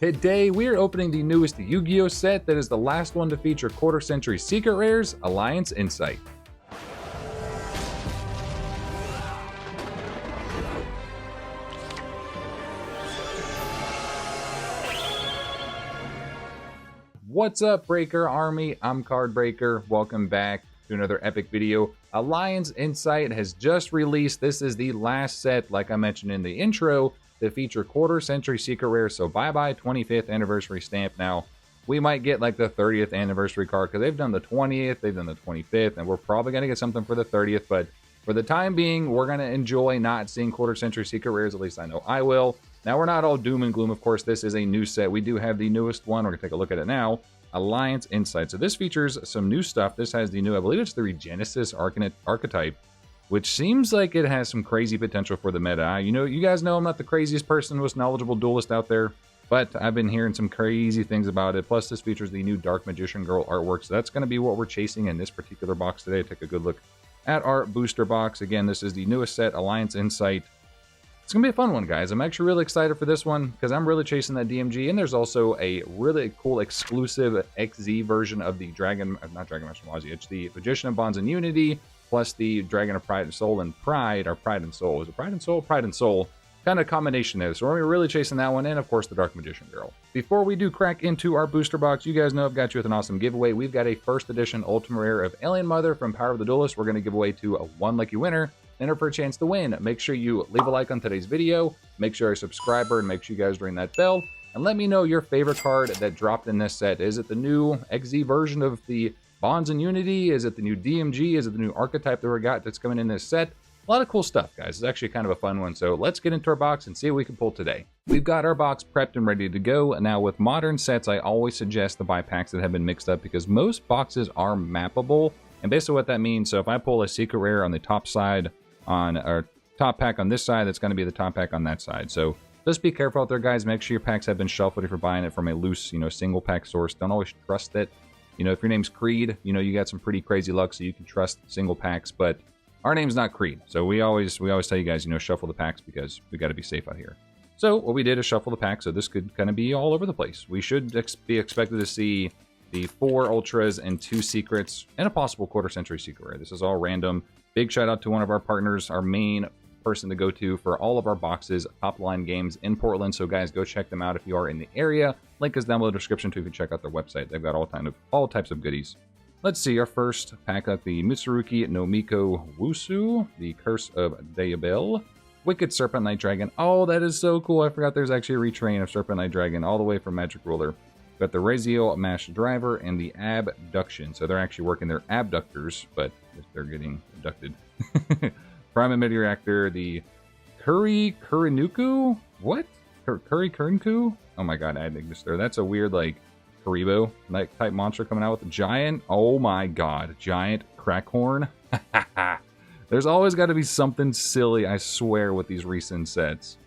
Today, we are opening the newest Yu-Gi-Oh set that is the last one to feature quarter-century secret rares, Alliance Insight. What's up, Breaker Army? I'm CardBreaker. Welcome back to another epic video. Alliance Insight has just released. This is the last set, like I mentioned in the intro, to feature quarter-century secret rares. So bye-bye 25th anniversary stamp. Now, we might get like the 30th anniversary card because they've done the 20th, they've done the 25th, and we're probably going to get something for the 30th. But for the time being, we're going to enjoy not seeing quarter-century secret rares. At least I know I will. Now, we're not all doom and gloom. Of course, this is a new set. We do have the newest one. We're going to take a look at it now. Alliance Insight. So this features some new stuff. This has the new, I believe it's the Regenesis archetype, which seems like it has some crazy potential for the meta. You guys know I'm not the craziest person, most knowledgeable duelist out there, but I've been hearing some crazy things about it. Plus, this features the new Dark Magician Girl artwork, so that's going to be what we're chasing in this particular box today. Take a good look at our booster box. Again, this is the newest set, Alliance Insight. It's going to be a fun one, guys. I'm actually really excited for this one because I'm really chasing that DMG, and there's also a really cool exclusive XZ version of the not Dragon Master Mozzie, it's the Magician of Bonds and Unity, plus the Dragon of Pride and Soul and Pride, or Pride and Soul. Is it Pride and Soul? Pride and Soul. Kind of combination there. So we're really chasing that one, and of course the Dark Magician Girl. Before we do crack into our booster box, you guys know I've got you with an awesome giveaway. We've got a first edition Ultimate Rare of Alien Mother from Power of the Duelist. We're going to give away to one lucky winner. Enter for a chance to win. Make sure you leave a like on today's video, make sure you're a subscriber, and make sure you guys ring that bell. And let me know your favorite card that dropped in this set. Is it the new XZ version of the Bonds and Unity? Is it the new DMG? Is it the new archetype that we got that's coming in this set? A lot of cool stuff, guys. It's actually kind of a fun one. So let's get into our box and see what we can pull today. We've got our box prepped and ready to go. Now, with modern sets, I always suggest to buy packs that have been mixed up because most boxes are mappable. And basically what that means, so if I pull a secret rare on the top side, on our top pack on this side, that's going to be the top pack on that side. So just be careful out there, guys. Make sure your packs have been shuffled if you're buying it from a loose, single pack source. Don't always trust it. If your name's Creed, you got some pretty crazy luck, so you can trust single packs. But our name's not Creed, so we always tell you guys, shuffle the packs because we got to be safe out here. So what we did is shuffle the pack. So this could kind of be all over the place. We should be expected to see the 4 ultras and 2 secrets and a possible quarter-century secret rare. This is all random. Big shout out to one of our partners, our main person to go to for all of our boxes, Top Line Games in Portland. So guys, go check them out if you are in the area. Link is down below the description too if you check out their website. They've got all types of goodies. Let's see, our first pack up the Mitsuruki no Miko Wusu, the Curse of Daybell, Wicked Serpent Knight Dragon. Oh, that is so cool. I forgot there's actually a retrain of Serpent Knight Dragon all the way from Magic Ruler. Got the Raziel Mash Driver and the Abduction. So they're actually working their abductors, but they're getting abducted. Prime Emitter Reactor, the Kurinuku? What? Kurinuku? Oh my god, I had to this there. That's a weird, like, Karibo type monster coming out with a giant. Oh my god, giant Crackhorn. There's always got to be something silly, I swear, with these recent sets.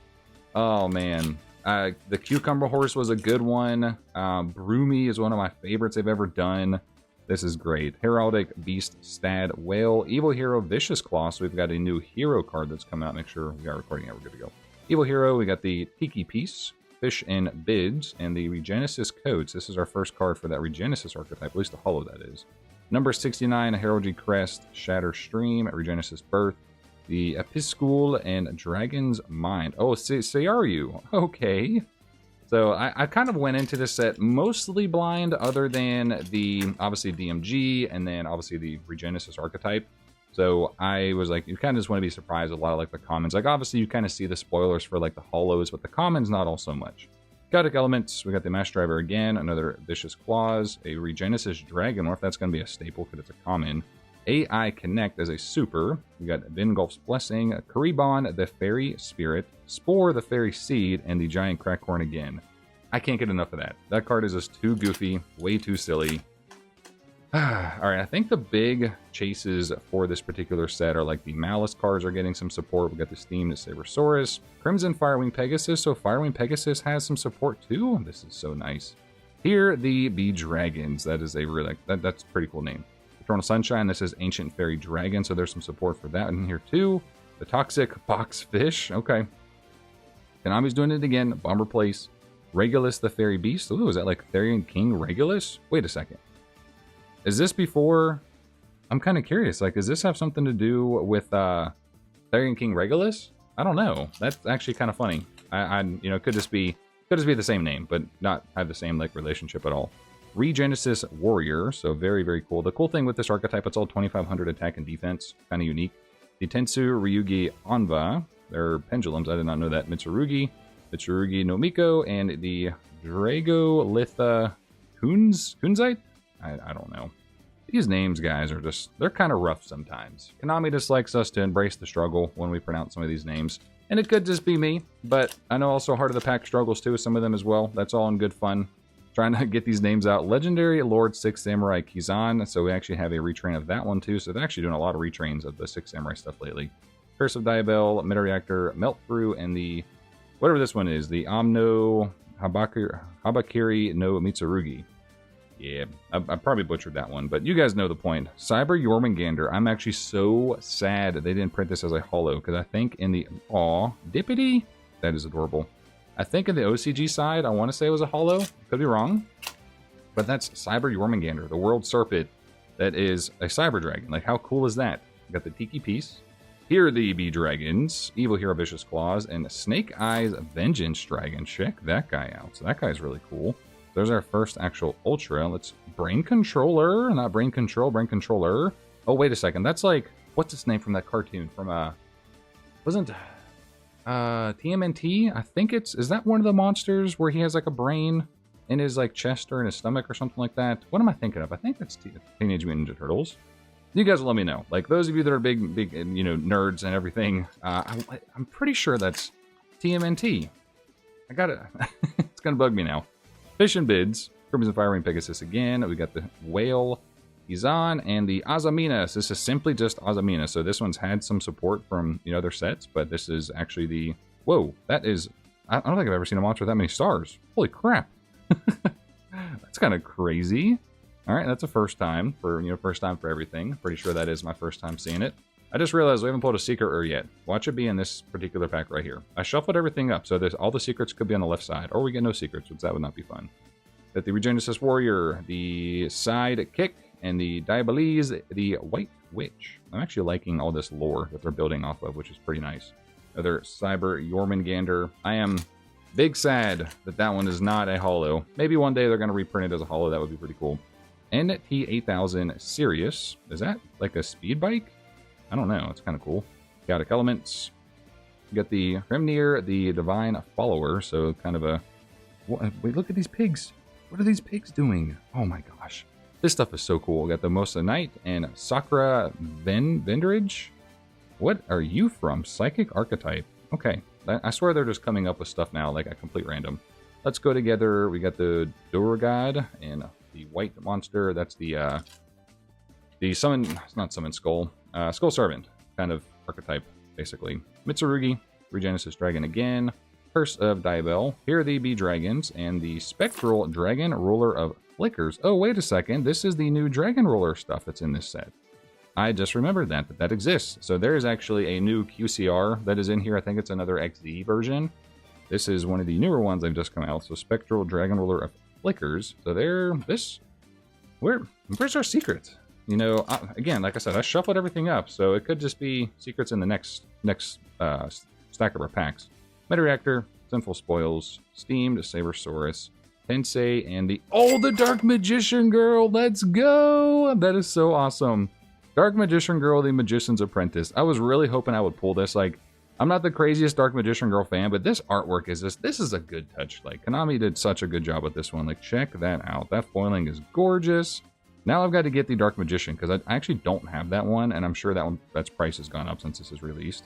Oh man. The Cucumber Horse was a good one. Broomy is one of my favorites they've ever done. This is great. Heraldic Beast Stad Whale. Evil Hero Vicious Claw. So we've got a new hero card that's come out. Make sure we got recording it. We're good to go. Evil Hero. We got the Tiki Piece, Fish and Bids, and the Regenesis Codes. This is our first card for that Regenesis archetype. At least the holo, that is. Number 69, Heraldry Crest, Shatter Stream, Regenesis Birth, the Episcule, and Dragon's Mind. Oh, Sayaru. Okay. So I kind of went into this set mostly blind, other than the, obviously, DMG, and then, obviously, the Regenesis archetype. So I was like, you kind of just want to be surprised with a lot of, like, the commons. Like, obviously, you kind of see the spoilers for, like, the holos, but the commons, not all so much. Chaotic Elements, we got the Mash Driver again, another Vicious Claws, a Regenesis Dragon, or if that's going to be a staple, because it's a common. AI Connect as a super. We got Vingolf's Blessing, Karibon, the Fairy Spirit, Spore, the Fairy Seed, and the Giant Crackhorn again. I can't get enough of that. That card is just too goofy, way too silly. Alright, I think the big chases for this particular set are like the Malice cards are getting some support. We got the Steamed Sabersaurus, Crimson Firewing Pegasus, so Firewing Pegasus has some support too. This is so nice. Here, the Bee Dragons. That is a really, that's a pretty cool name. Eternal Sunshine, this is Ancient Fairy Dragon, so there's some support for that in here too. The Toxic Box Fish, okay. Konami's doing it again, Bomber Place. Regulus the Fairy Beast. Ooh, is that like Therian King Regulus? Wait a second. Is this before... I'm kind of curious. Like, does this have something to do with Therian King Regulus? I don't know. That's actually kind of funny. You know, could just be the same name, but not have the same like relationship at all. Regenesis Warrior, so very, very cool. The cool thing with this archetype, it's all 2500 attack and defense, kind of unique. The Tensu Ryugi Anva, they're pendulums, I did not know that. Mitsurugi no Miko, and the Drago Litha Kunzite? I don't know. These names, guys, are just, they're kind of rough sometimes. Konami just likes us to embrace the struggle when we pronounce some of these names. And it could just be me, but I know also Heart of the Pack struggles too with some of them as well. That's all in good fun. Trying to get these names out. Legendary Lord Six Samurai Kizan. So we actually have a retrain of that one too. So they're actually doing a lot of retrains of the Six Samurai stuff lately. Curse of Diabell, Meta Reactor, Melt Through, and the, whatever this one is, the Amno Habakiri no Mitsurugi. Yeah, I probably butchered that one, but you guys know the point. Cyber Jormungandr. I'm actually so sad they didn't print this as a holo, because I think in the... Aw, Dippity? That is adorable. I think in the OCG side, I want to say it was a holo. Could be wrong. But that's Cyber Jormungandr, the world serpent that is a cyber dragon. Like, how cool is that? We got the Tiki piece. Here are the Bee Dragons, Evil Hero Vicious Claws, and Snake Eyes Vengeance Dragon. Check that guy out. So that guy's really cool. There's our first actual Ultra. Let's... Brain Controller. Not Brain Control, Brain Controller. Oh, wait a second. That's like... What's its name from that cartoon? From, wasn't... TMNT? I think it's... Is that one of the monsters where he has like a brain in his like chest or in his stomach or something like that? What am I thinking of? I think that's Teenage Mutant Ninja Turtles. You guys will let me know. Like, those of you that are big, you know, nerds and everything, I'm pretty sure that's TMNT. I got it. It's gonna bug me now. Fish and Bids, Crimson Fire Ring Pegasus again. We got the Whale Izan and the Azaminas. This is simply just Azamina. So this one's had some support from, you know, other sets, but this is actually the... Whoa, that is... I don't think I've ever seen a monster with that many stars. Holy crap. That's kind of crazy. All right, that's a first time for, you know, first time for everything. Pretty sure that is my first time seeing it. I just realized we haven't pulled a secret rare yet. Watch it be in this particular pack right here. I shuffled everything up, so there's all the secrets could be on the left side, or we get no secrets, which that would not be fun. Got the Regenesis Warrior, the Side Kick, and the Diabolese, the White Witch. I'm actually liking all this lore that they're building off of, which is pretty nice. Another Cyber Jormungandr. I am big sad that that one is not a holo. Maybe one day they're going to reprint it as a holo. That would be pretty cool. NT8000 Sirius. Is that like a speed bike? I don't know. It's kind of cool. Chaotic Elements. We got the Hremnir, the Divine Follower. So kind of a... Wait, look at these pigs. What are these pigs doing? Oh my gosh. This stuff is so cool. We got the Mosa Knight and Sakura Vendridge. What are you from? Psychic Archetype. Okay. I swear they're just coming up with stuff now, like a complete random. Let's go together. We got the Duragad and the White Monster. That's the Summon... It's not Summon Skull. Skull Servant kind of archetype, basically. Mitsurugi, Regenesis Dragon again, Curse of Diabell, here are the Bee Dragons, and the Spectral Dragon Ruler of Flickers. Oh, wait a second, this is the new Dragon Ruler stuff that's in this set. I just remembered that exists. So there is actually a new QCR that is in here. I think it's another XD version. This is one of the newer ones that have just come out. So Spectral Dragon Ruler of Flickers. So where's our secret? You know, again, like I said, I shuffled everything up, so it could just be secrets in the next stack of our packs. Meta Reactor, Sinful Spoils, Steamed, Sabersaurus, Tensei, and the Dark Magician Girl. Let's go! That is so awesome. Dark Magician Girl, the Magician's Apprentice. I was really hoping I would pull this. Like, I'm not the craziest Dark Magician Girl fan, but this artwork is this is a good touch. Like, Konami did such a good job with this one. Like, check that out. That foiling is gorgeous. Now I've got to get the Dark Magician, because I actually don't have that one, and I'm sure that's price has gone up since this is released.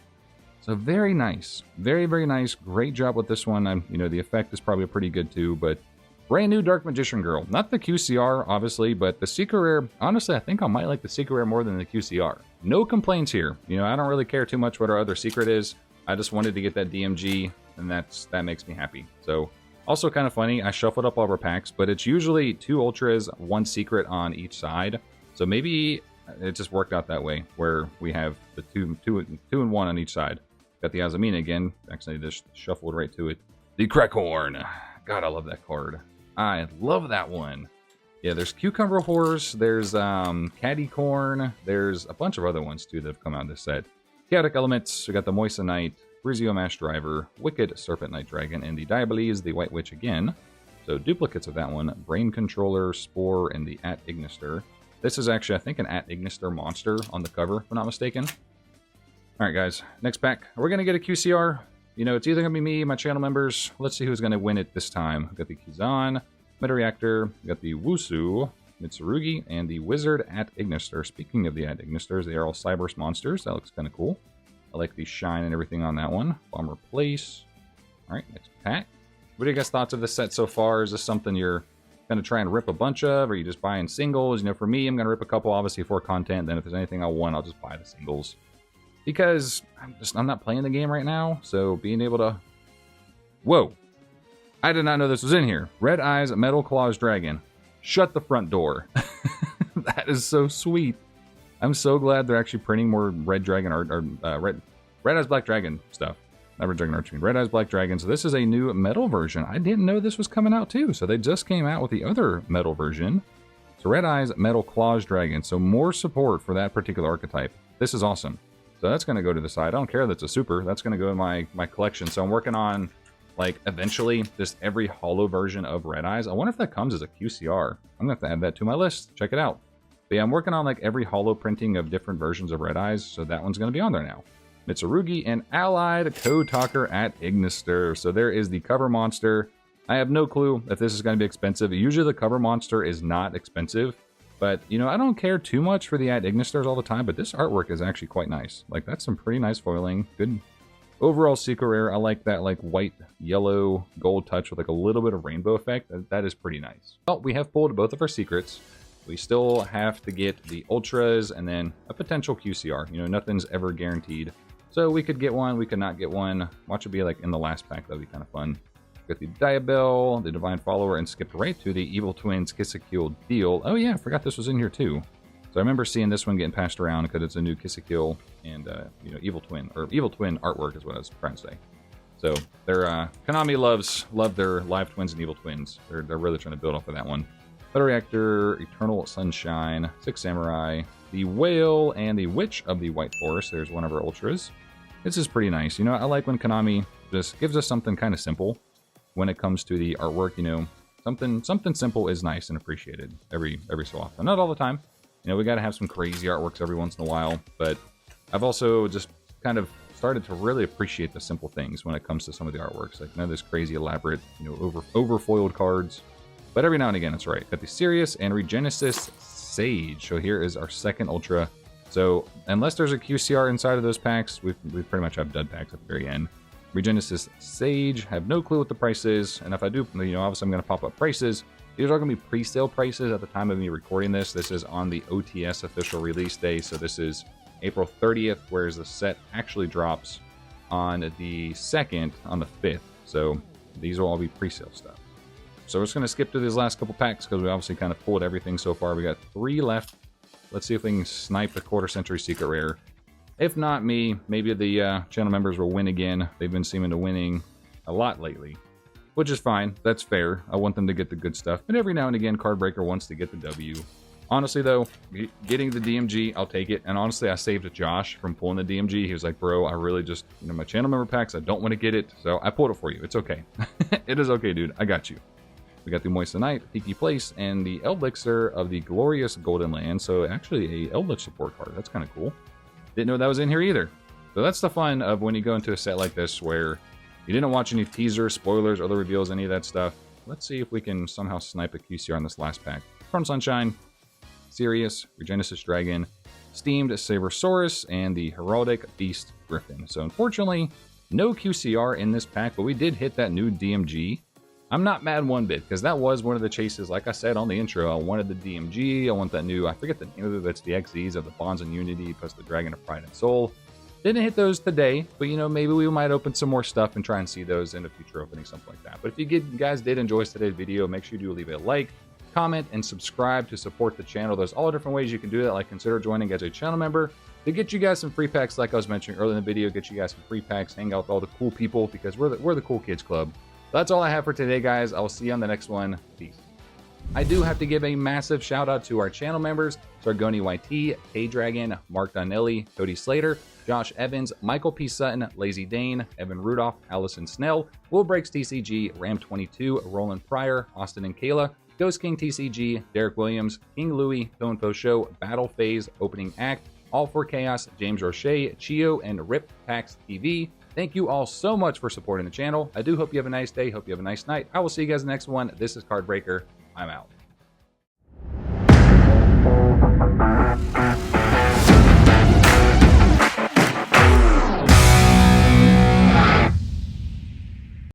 So very nice. Very, very nice. Great job with this one. You know, the effect is probably pretty good too, but brand new Dark Magician Girl. Not the QCR, obviously, but the Secret Rare, honestly, I think I might like the Secret Rare more than the QCR. No complaints here. You know, I don't really care too much what our other secret is. I just wanted to get that DMG, and that makes me happy. So... Also kind of funny, I shuffled up all of our packs, but it's usually 2 Ultras, 1 Secret on each side. So maybe it just worked out that way, where we have the two and 1 on each side. Got the Azamina again, actually just shuffled right to it. The Crackhorn. God, I love that card. I love that one. Yeah, there's Cucumber Horse, there's Caddy Corn, there's a bunch of other ones too that have come out in this set. Chaotic Elements, we got the Moissanite, Brizio Mash Driver, Wicked Serpent Knight Dragon, and the Diabolese, the White Witch again. So duplicates of that one, Brain Controller, Spore, and the At Ignister. This is actually, I think, an At Ignister monster on the cover, if I'm not mistaken. Alright guys, next pack. We're going to get a QCR. You know, it's either going to be me, my channel members. Let's see who's going to win it this time. We've got the Kizan, Meta Reactor, we got the Wusu, Mitsurugi, and the Wizard At Ignister. Speaking of the At Ignisters, they are all Cyberse monsters. That looks kind of cool. I like the shine and everything on that one. Bomber Place. Alright, next pack. What are you guys' thoughts of this set so far? Is this something you're going to try and rip a bunch of? Or are you just buying singles? You know, for me, I'm going to rip a couple, obviously, for content. Then if there's anything I want, I'll just buy the singles. Because I'm not playing the game right now, so being able to... Whoa! I did not know this was in here. Red Eyes, Metal Claws Dragon. Shut the front door. That is so sweet. I'm so glad they're actually printing more Red Dragon art, or Red Eyes Black Dragon stuff. Not Red Dragon art, Red Eyes Black Dragon. So this is a new metal version. I didn't know this was coming out too. So they just came out with the other metal version. So Red Eyes, Metal Claws Dragon. So more support for that particular archetype. This is awesome. So that's going to go to the side. I don't care that's a super. That's going to go in my collection. So I'm working on, like, eventually just every holo version of Red Eyes. I wonder if that comes as a QCR. I'm going to have to add that to my list. Check it out. But yeah, I'm working on, like, every holo printing of different versions of Red Eyes. So that one's going to be on there now. Mitsurugi and Allied Code Talker at Ignister. So there is the cover monster. I have no clue if this is going to be expensive. Usually the cover monster is not expensive. But, you know, I don't care too much for the At Ignisters all the time, but this artwork is actually quite nice. Like, that's some pretty nice foiling. Good overall secret rare. I like that, like, white, yellow, gold touch with, like, a little bit of rainbow effect. That is pretty nice. Well, we have pulled both of our secrets. We still have to get the Ultras and then a potential QCR. You know, nothing's ever guaranteed. So we could get one, we could not get one. Watch it be, like, in the last pack. That'd be kind of fun. Got the Diabell, the Divine Follower, and skipped right to the Evil Twins Kiss-a-Kill deal. Oh yeah, I forgot this was in here too. So I remember seeing this one getting passed around because it's a new Kiss-a-Kill and you know, Evil Twin artwork is what I was trying to say. So they're Konami love their live twins and evil twins. They're really trying to build off of that one. Metal Reactor, Eternal Sunshine, Six Samurai, the Whale, and the Witch of the White Forest. There's one of our ultras. This is pretty nice. You know, I like when Konami just gives us something kind of simple. When it comes to the artwork, you know, something simple is nice and appreciated every so often. Not all the time. You know, we got to have some crazy artworks every once in a while, but I've also just kind of started to really appreciate the simple things when it comes to some of the artworks. Like none of this crazy elaborate, you know, overfoiled cards. But every now and again, it's right. Got the Sirius and Regenesis Sage. So here is our second Ultra. So unless there's a QCR inside of those packs, we pretty much have dud packs at the very end. Regenesis Sage, have no clue what the price is, and if I do, you know, obviously I'm going to pop up prices. These are going to be pre-sale prices at the time of me recording this. This is on the OTS official release day, so this is April 30th, whereas the set actually drops on the 2nd, on the 5th. So these will all be pre-sale stuff. So we're just going to skip through these last couple packs because we obviously kind of pulled everything so far. We got 3 left. Let's see if we can snipe the quarter century secret rare. If not me, maybe the channel members will win again. They've been seeming to winning a lot lately, which is fine. That's fair. I want them to get the good stuff. But every now and again, Cardbreaker wants to get the W. Honestly, though, getting the DMG, I'll take it. And honestly, I saved Josh from pulling the DMG. He was like, bro, I really just, you know, my channel member packs, I don't want to get it. So I pulled it for you. It's okay. It is okay, dude. I got you. We got the Moissanite, Peaky Place, and the Elixir of the Glorious Golden Land. So actually a Eldritch support card. That's kind of cool. Didn't know that was in here either. So that's the fun of when you go into a set like this where you didn't watch any teasers, spoilers, other reveals, any of that stuff. Let's see if we can somehow snipe a QCR on this last pack. From Sunshine, Sirius, Regenesis Dragon, Steamed Sabersaurus, and the Heraldic Beast Griffin. So unfortunately, no QCR in this pack, but we did hit that new DMG. I'm not mad one bit, because that was one of the chases, like I said on the intro. I wanted the DMG, I want that new, I forget the name of it, but it's the XZs of the Bonds and Unity, plus the Dragon of Pride and Soul. Didn't hit those today, but you know, maybe we might open some more stuff and try and see those in a future opening, something like that. But if you guys did enjoy today's video, make sure you do leave a like, comment, and subscribe to support the channel. There's all different ways you can do that, like consider joining as a channel member to get you guys some free packs, like I was mentioning earlier in the video, get you guys some free packs, hang out with all the cool people, because we're the cool kids club. That's all I have for today, guys. I'll see you on the next one. Peace. I do have to give a massive shout out to our channel members: Sargoni YT, K-Dragon, Mark Donnelly, Cody Slater, Josh Evans, Michael P. Sutton, Lazy Dane, Evan Rudolph, Allison Snell, Will Breaks TCG, Ram22, Roland Pryor, Austin and Kayla, Ghost King TCG, Derek Williams, King Louie, Tonefo Show, Battle Phase, Opening Act, All for Chaos, James Roche, Chio, and Rip Pax TV. Thank you all so much for supporting the channel. I do hope you have a nice day. Hope you have a nice night. I will see you guys in the next one. This is CardBreaker. I'm out.